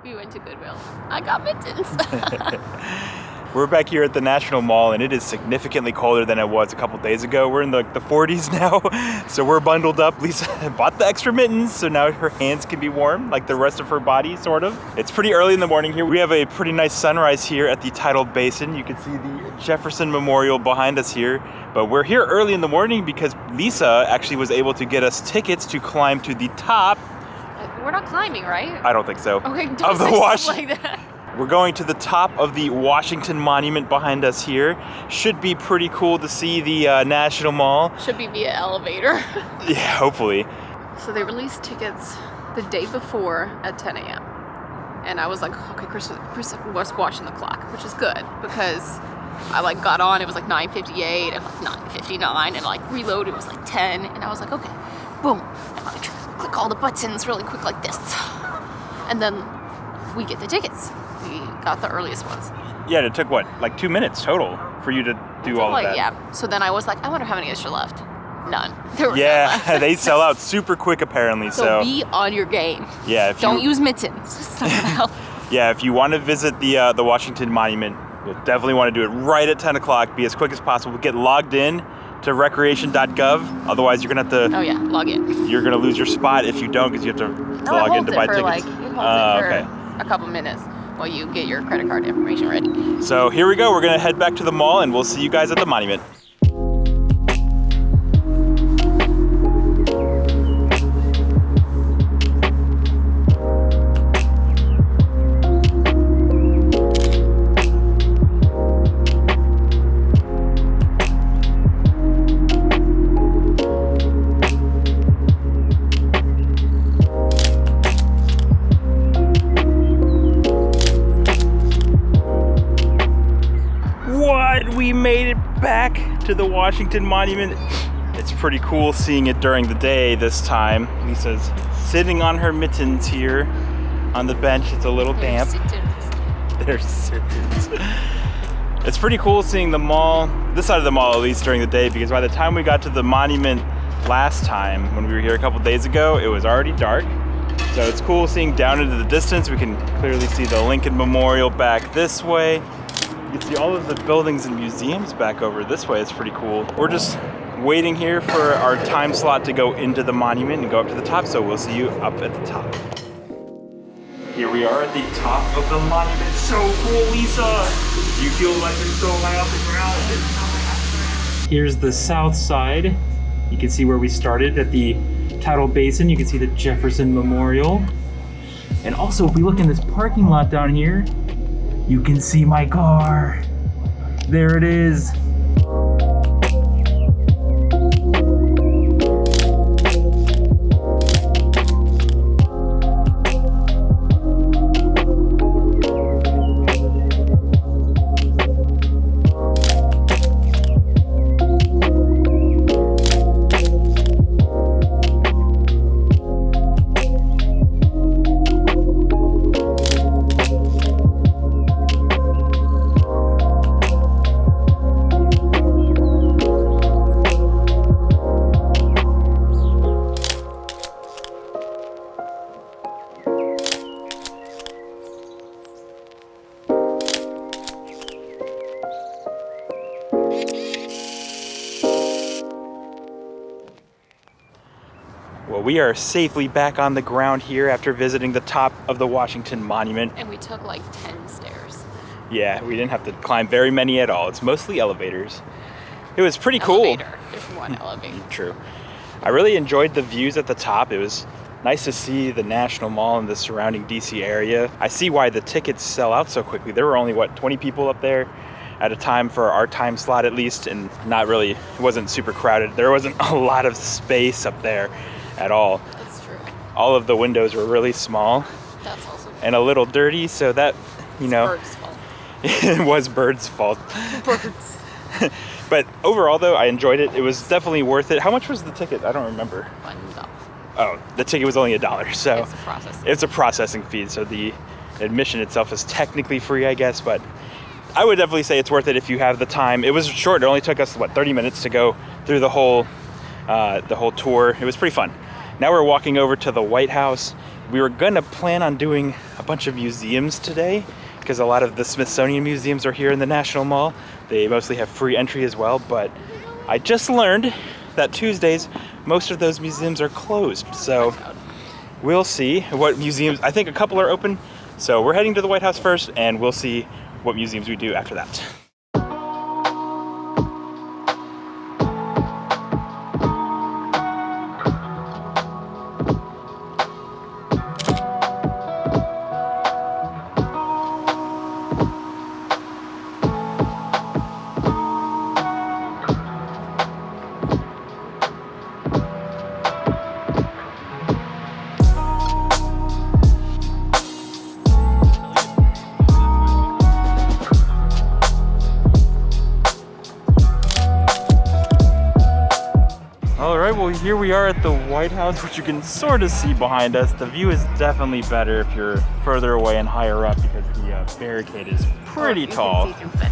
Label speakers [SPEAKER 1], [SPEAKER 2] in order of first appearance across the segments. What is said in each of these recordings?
[SPEAKER 1] We went to Goodwill. I got mittens.
[SPEAKER 2] We're back here at the National Mall, and it is significantly colder than it was a couple days ago. We're in the 40s now, so we're bundled up. Lisa bought the extra mittens, so now her hands can be warm, like the rest of her body, sort of. It's pretty early in the morning here. We have a pretty nice sunrise here at the Tidal Basin. You can see the Jefferson Memorial behind us here, but we're here early in the morning because Lisa actually was able to get us tickets to climb to the top.
[SPEAKER 1] We're not climbing, right?
[SPEAKER 2] I don't think so.
[SPEAKER 1] Okay, don't
[SPEAKER 2] of the
[SPEAKER 1] say stuff like that.
[SPEAKER 2] We're going to the top of the Washington Monument behind us here. Should be pretty cool to see the National Mall.
[SPEAKER 1] Should be via elevator.
[SPEAKER 2] Yeah, hopefully.
[SPEAKER 1] So they released tickets the day before at 10 a.m. And I was like, okay, Chris was watching the clock, which is good because I like got on, it was like 9:58 and like 9:59 and like reload, it was like 10. And I was like, okay, boom. I'm gonna click all the buttons really quick like this. And then we get the tickets. We got the earliest ones.
[SPEAKER 2] Yeah, it took what, like 2 minutes total for you to do all of that?
[SPEAKER 1] Yeah. So then I was like, I wonder how many extra left. None. There were none
[SPEAKER 2] left. They sell out super quick apparently. So
[SPEAKER 1] be on your game.
[SPEAKER 2] Yeah.
[SPEAKER 1] Don't use mittens. It's not gonna help.
[SPEAKER 2] Yeah, if you want to visit the Washington Monument, you'll definitely want to do it right at 10 o'clock. Be as quick as possible. Get logged in to recreation.gov. Otherwise, you're gonna have to.
[SPEAKER 1] Oh yeah, log in.
[SPEAKER 2] You're gonna lose your spot if you don't, because you have to log in to buy tickets.
[SPEAKER 1] It holds it for a couple minutes while you get your credit card information ready.
[SPEAKER 2] So here we go. We're gonna head back to the mall, and we'll see you guys at the monument. We made it back to the Washington Monument. It's pretty cool seeing it during the day this time. Lisa's sitting on her mittens here on the bench. It's a little damp. They're sittins. It's pretty cool seeing the mall, this side of the mall at least during the day, because by the time we got to the monument last time, when we were here a couple days ago, it was already dark. So it's cool seeing down into the distance. We can clearly see the Lincoln Memorial back this way. You can see all of the buildings and museums back over this way. It's pretty cool. We're just waiting here for our time slot to go into the monument and go up to the top, so we'll see you up at the top. Here we are at the top of the monument. So cool, Lisa! Do you feel like you're so high off the ground? Here's the south side. You can see where we started at the Tidal Basin. You can see the Jefferson Memorial. And also, if we look in this parking lot down here, you can see my car. There it is. Well, we are safely back on the ground here after visiting the top of the Washington Monument.
[SPEAKER 1] And we took like 10 stairs.
[SPEAKER 2] Yeah, we didn't have to climb very many at all. It's mostly elevators. It was pretty cool.
[SPEAKER 1] There's one elevator.
[SPEAKER 2] True. I really enjoyed the views at the top. It was nice to see the National Mall and the surrounding DC area. I see why the tickets sell out so quickly. There were only, 20 people up there at a time for our time slot at least, and it wasn't super crowded. There wasn't a lot of space up there at all.
[SPEAKER 1] That's true.
[SPEAKER 2] All of the windows were really small.
[SPEAKER 1] That's also true.
[SPEAKER 2] And a little dirty, so that,
[SPEAKER 1] Bird's fault.
[SPEAKER 2] It was Bird's fault.
[SPEAKER 1] Birds.
[SPEAKER 2] But overall though, I enjoyed it. It was definitely worth it. How much was the ticket? I don't remember.
[SPEAKER 1] $1.
[SPEAKER 2] Oh, the ticket was only $1, so
[SPEAKER 1] it's
[SPEAKER 2] it's
[SPEAKER 1] a processing.
[SPEAKER 2] a processing fee, so the admission itself is technically free, I guess, but I would definitely say it's worth it if you have the time. It was short. It only took us 30 minutes to go through the whole tour. It was pretty fun. Now we're walking over to the White House, We were gonna plan on doing a bunch of museums today because a lot of the Smithsonian museums are here in the National Mall. They mostly have free entry as well, but I just learned that Tuesdays, most of those museums are closed. So we'll see what museums, I think a couple are open. So we're heading to the White House first, and we'll see what museums we do after that. Well, here we are at the White House, which you can sort of see behind us. The view is definitely better if you're further away and higher up because the barricade is pretty tall.
[SPEAKER 1] You can see through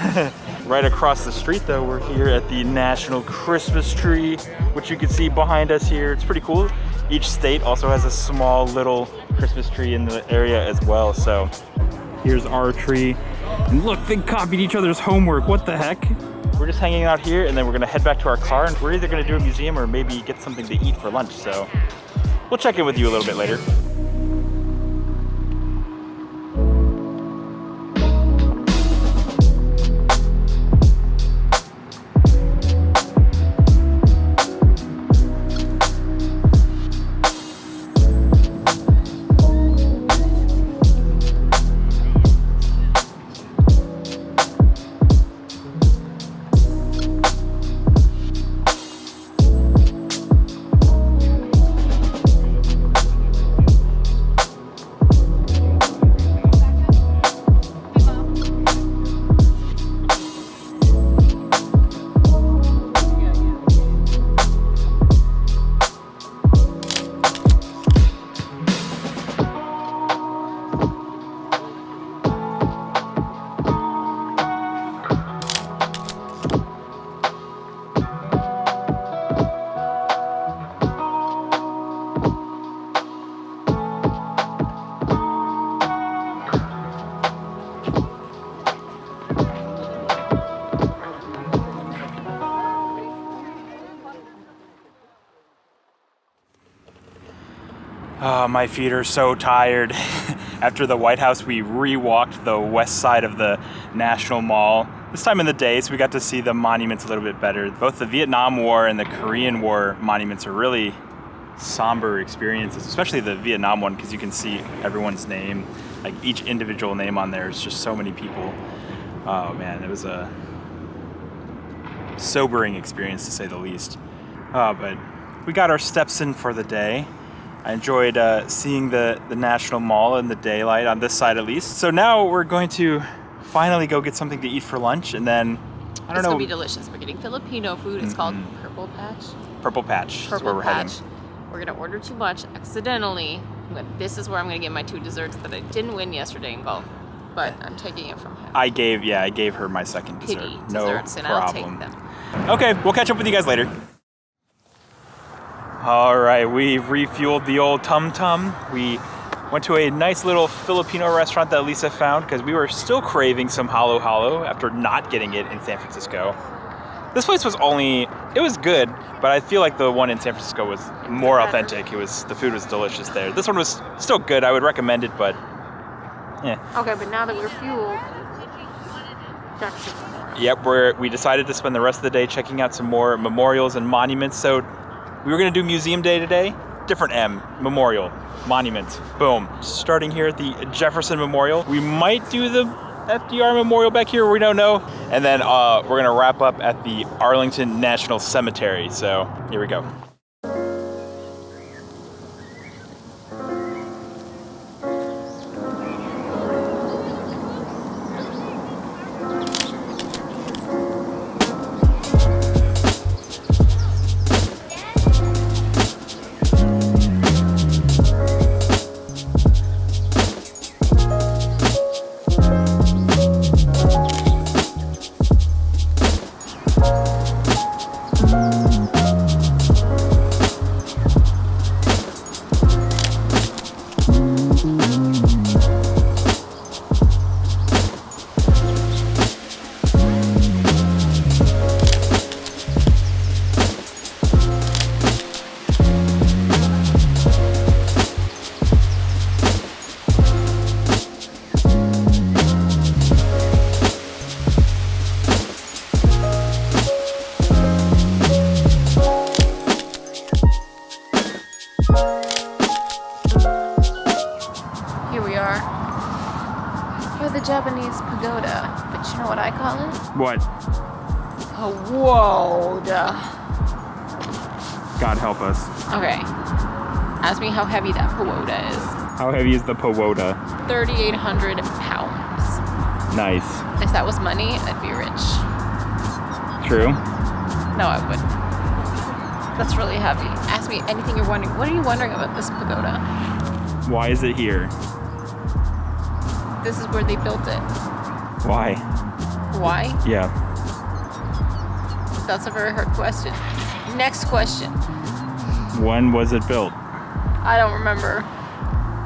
[SPEAKER 1] fences.
[SPEAKER 2] Right across the street though, we're here at the National Christmas Tree, which you can see behind us here. It's pretty cool. Each state also has a small little Christmas tree in the area as well. So here's our tree. And look, they copied each other's homework. What the heck? We're just hanging out here, and then we're gonna head back to our car, and we're either gonna do a museum or maybe get something to eat for lunch. So we'll check in with you a little bit later. Oh, my feet are so tired. After the White House, we re-walked the west side of the National Mall. This time in the day, so we got to see the monuments a little bit better. Both the Vietnam War and the Korean War monuments are really somber experiences, especially the Vietnam one, because you can see everyone's name. Like each individual name on there is just so many people. Oh man, it was a sobering experience to say the least. But we got our steps in for the day. I enjoyed seeing the National Mall in the daylight, on this side at least. So now we're going to finally go get something to eat for lunch, and then, I don't know.
[SPEAKER 1] It's gonna be delicious. We're getting Filipino food. It's called Purple Patch.
[SPEAKER 2] Purple Patch is where
[SPEAKER 1] Purple
[SPEAKER 2] we're
[SPEAKER 1] Patch.
[SPEAKER 2] heading.
[SPEAKER 1] We're gonna order too much accidentally, but this is where I'm gonna get my 2 desserts that I didn't win yesterday in golf. But I'm taking it from him.
[SPEAKER 2] I gave her my second dessert.
[SPEAKER 1] Pity
[SPEAKER 2] No
[SPEAKER 1] desserts, and
[SPEAKER 2] problem.
[SPEAKER 1] I'll take them.
[SPEAKER 2] Okay, we'll catch up with you guys later. All right, we've refueled the old Tum Tum. We went to a nice little Filipino restaurant that Lisa found because we were still craving some halo halo after not getting it in San Francisco. This place was it was good, but I feel like the one in San Francisco was more authentic. The food was delicious there. This one was still good. I would recommend it, but yeah.
[SPEAKER 1] Okay, but now that we're fueled, Jefferson.
[SPEAKER 2] Yep, we decided to spend the rest of the day checking out some more memorials and monuments. So we were gonna do museum day today. Different M, memorial, monuments, boom. Starting here at the Jefferson Memorial. We might do the FDR Memorial back here, we don't know. And then we're gonna wrap up at the Arlington National Cemetery. So here we go.
[SPEAKER 1] are. Or the Japanese pagoda. But you know what I call it?
[SPEAKER 2] What?
[SPEAKER 1] Pagoda.
[SPEAKER 2] God help us.
[SPEAKER 1] Okay. Ask me how heavy that pagoda is.
[SPEAKER 2] How heavy is the pagoda?
[SPEAKER 1] 3,800 pounds.
[SPEAKER 2] Nice.
[SPEAKER 1] If that was money, I'd be rich.
[SPEAKER 2] True.
[SPEAKER 1] No, I wouldn't. That's really heavy. Ask me anything you're wondering. What are you wondering about this pagoda?
[SPEAKER 2] Why is it here?
[SPEAKER 1] This is where they built it.
[SPEAKER 2] Why?
[SPEAKER 1] Why?
[SPEAKER 2] Yeah.
[SPEAKER 1] That's a very hard question. Next question.
[SPEAKER 2] When was it built?
[SPEAKER 1] I don't remember.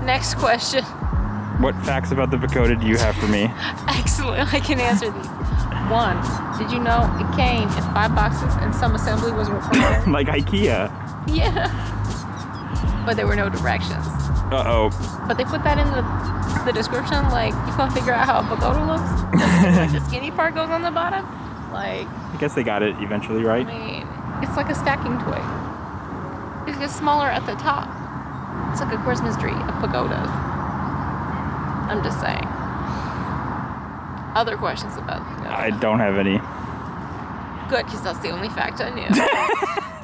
[SPEAKER 1] Next question.
[SPEAKER 2] What facts about the pagoda do you have for me?
[SPEAKER 1] Excellent. I can answer these. 1. Did you know it came in 5 boxes and some assembly was required?
[SPEAKER 2] Like IKEA.
[SPEAKER 1] Yeah. But there were no directions.
[SPEAKER 2] Uh-oh.
[SPEAKER 1] But they put that in the description, like, you can't figure out how a pagoda looks? Like the skinny part goes on the bottom? Like...
[SPEAKER 2] I guess they got it eventually, right?
[SPEAKER 1] I mean, it's like a stacking toy. It gets smaller at the top. It's like a Christmas tree of pagodas. I'm just saying. Other questions about pagoda?
[SPEAKER 2] I don't have any.
[SPEAKER 1] Good, because that's the only fact I knew.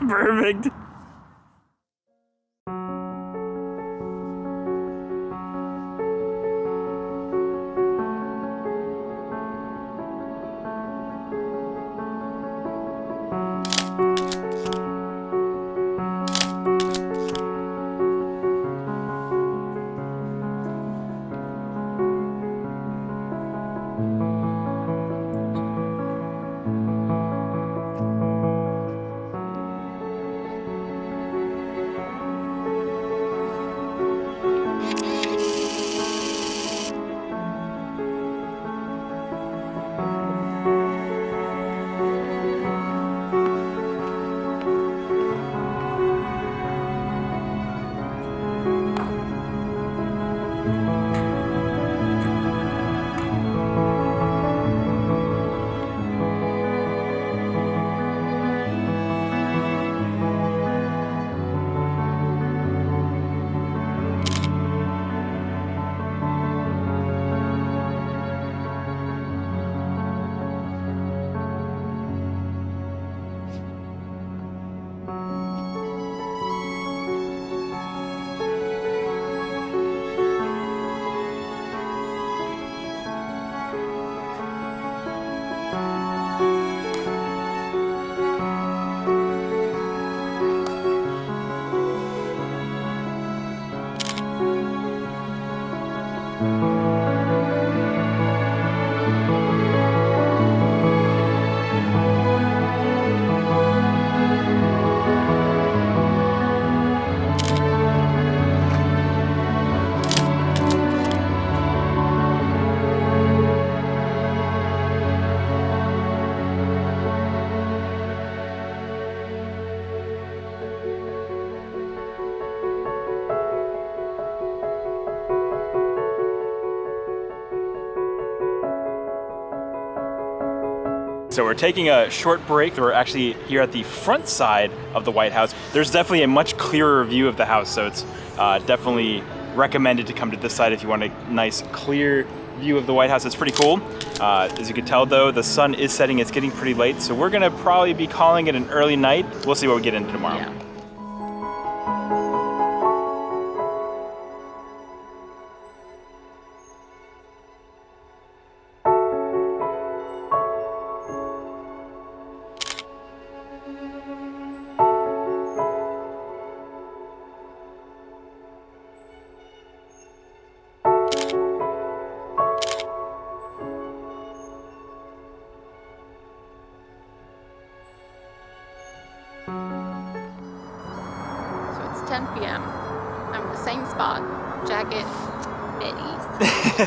[SPEAKER 2] Perfect. So we're taking a short break. We're actually here at the front side of the White House. There's definitely a much clearer view of the house, so it's definitely recommended to come to this side if you want a nice clear view of the White House. It's pretty cool. As you can tell though, the sun is setting, it's getting pretty late, so we're gonna probably be calling it an early night. We'll see what we get into tomorrow.
[SPEAKER 1] Yeah. So it's 10 p.m. I'm in the same spot. Jacket, Betty's.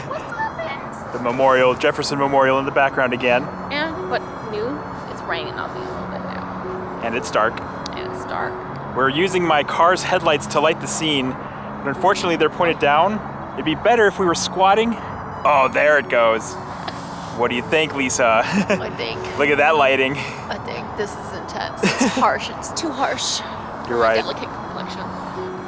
[SPEAKER 1] What's up, Betty's?
[SPEAKER 2] The memorial, Jefferson Memorial in the background again.
[SPEAKER 1] And what new? It's raining on me a little bit now.
[SPEAKER 2] And it's dark.
[SPEAKER 1] And it's dark.
[SPEAKER 2] We're using my car's headlights to light the scene, but unfortunately they're pointed down. It'd be better if we were squatting. Oh, there it goes. What do you think, Lisa?
[SPEAKER 1] I think.
[SPEAKER 2] Look at that lighting.
[SPEAKER 1] I think this is intense. It's harsh. It's too harsh.
[SPEAKER 2] You're
[SPEAKER 1] My
[SPEAKER 2] right.
[SPEAKER 1] delicate complexion.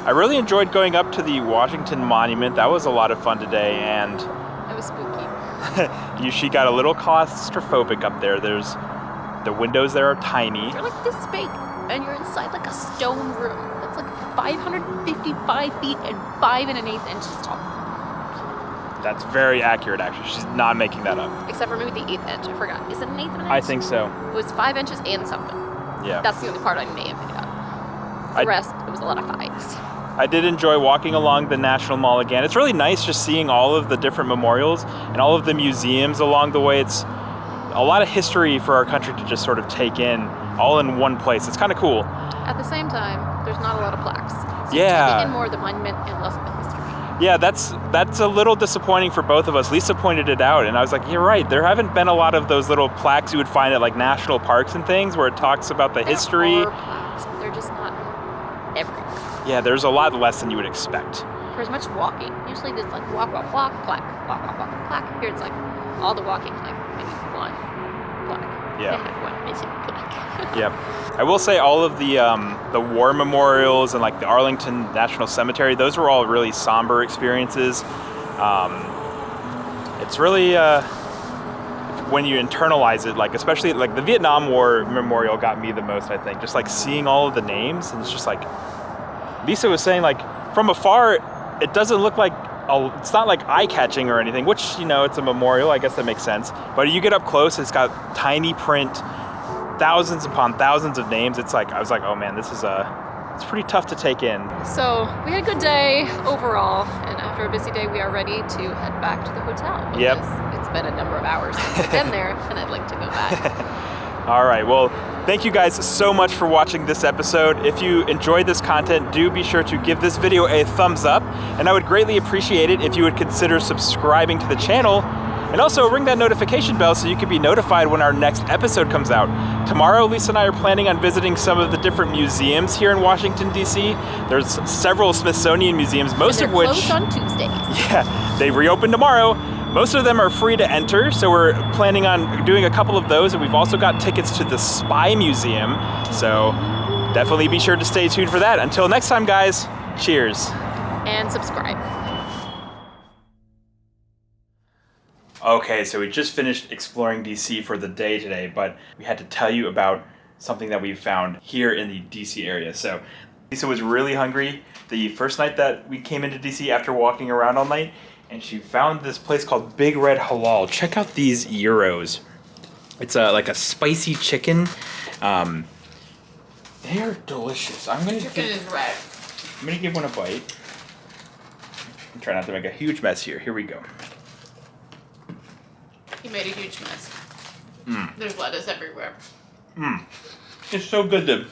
[SPEAKER 2] I really enjoyed going up to the Washington Monument. That was a lot of fun today, and
[SPEAKER 1] It was spooky.
[SPEAKER 2] she got a little claustrophobic up there. The windows there are tiny.
[SPEAKER 1] You're like this big, and you're inside like a stone room that's like 555 feet and 5 1/8 inches tall.
[SPEAKER 2] That's very accurate, actually. She's not making that up.
[SPEAKER 1] Except for maybe the 8th inch. I forgot. Is it an 8th of an inch?
[SPEAKER 2] I think so.
[SPEAKER 1] It was 5 inches and something.
[SPEAKER 2] Yeah.
[SPEAKER 1] That's the only part I may have picked up. The rest, it was a lot of 5s.
[SPEAKER 2] I did enjoy walking along the National Mall again. It's really nice just seeing all of the different memorials and all of the museums along the way. It's a lot of history for our country to just sort of take in all in one place. It's kind of cool.
[SPEAKER 1] At the same time, there's not a lot of plaques. So
[SPEAKER 2] Yeah.
[SPEAKER 1] taking in more of the monument and less of the history.
[SPEAKER 2] Yeah, that's a little disappointing for both of us. Lisa pointed it out, and I was like, you're right. There haven't been a lot of those little plaques you would find at like national parks and things where it talks about the history.
[SPEAKER 1] There are plaques, but they're just not everywhere.
[SPEAKER 2] Yeah, there's a lot less than you would expect.
[SPEAKER 1] For as much walking, usually there's like walk, plaque, walk, plaque. Here it's like all the walking, like maybe one plaque.
[SPEAKER 2] Yeah.
[SPEAKER 1] One missing plaque.
[SPEAKER 2] Yep. I will say all of the war memorials and like the Arlington National Cemetery, those were all really somber experiences. It's really when you internalize it, like especially like the Vietnam War memorial got me the most, I think. Just like seeing all of the names, and it's just like Lisa was saying, like from afar, it doesn't look like it's not like eye-catching or anything, which, you know, it's a memorial, I guess that makes sense. But you get up close, it's got tiny print, thousands upon thousands of names. It's like, I was like, oh man, it's pretty tough to take in.
[SPEAKER 1] So we had a good day overall, and after a busy day, we are ready to head back to the hotel.
[SPEAKER 2] Yep.
[SPEAKER 1] It's been a number of hours since I've been there, and I'd like to go back.
[SPEAKER 2] All right, well, thank you guys so much for watching this episode. If you enjoyed this content, do be sure to give this video a thumbs up, and I would greatly appreciate it if you would consider subscribing to the channel, and also ring that notification bell so you can be notified when our next episode comes out. Tomorrow, Lisa and I are planning on visiting some of the different museums here in Washington, D.C. There's several Smithsonian museums, most of which...
[SPEAKER 1] closed on Tuesdays.
[SPEAKER 2] Yeah, they reopen tomorrow. Most of them are free to enter, so we're planning on doing a couple of those, and we've also got tickets to the Spy Museum, so definitely be sure to stay tuned for that. Until next time, guys, cheers.
[SPEAKER 1] And subscribe.
[SPEAKER 2] Okay, so we just finished exploring DC for the day today, but we had to tell you about something that we found here in the DC area. So Lisa was really hungry the first night that we came into DC after walking around all night, and she found this place called Big Red Halal. Check out these gyros. It's like a spicy chicken. They are delicious.
[SPEAKER 1] Chicken is red.
[SPEAKER 2] I'm gonna give one a bite. I'm trying not to make a huge mess here. Here we go.
[SPEAKER 1] You made a huge mess. There's lettuce everywhere.
[SPEAKER 2] It's so good.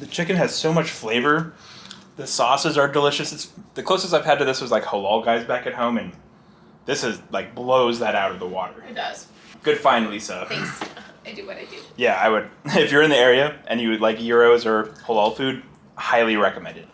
[SPEAKER 2] The chicken has so much flavor. The sauces are delicious. It's the closest I've had to this was like Halal Guys back at home, and this is like blows that out of the water.
[SPEAKER 1] It does.
[SPEAKER 2] Good find, Lisa.
[SPEAKER 1] Thanks. I do what I do.
[SPEAKER 2] Yeah, I would. If you're in the area and you would like gyros or halal food, highly recommend it.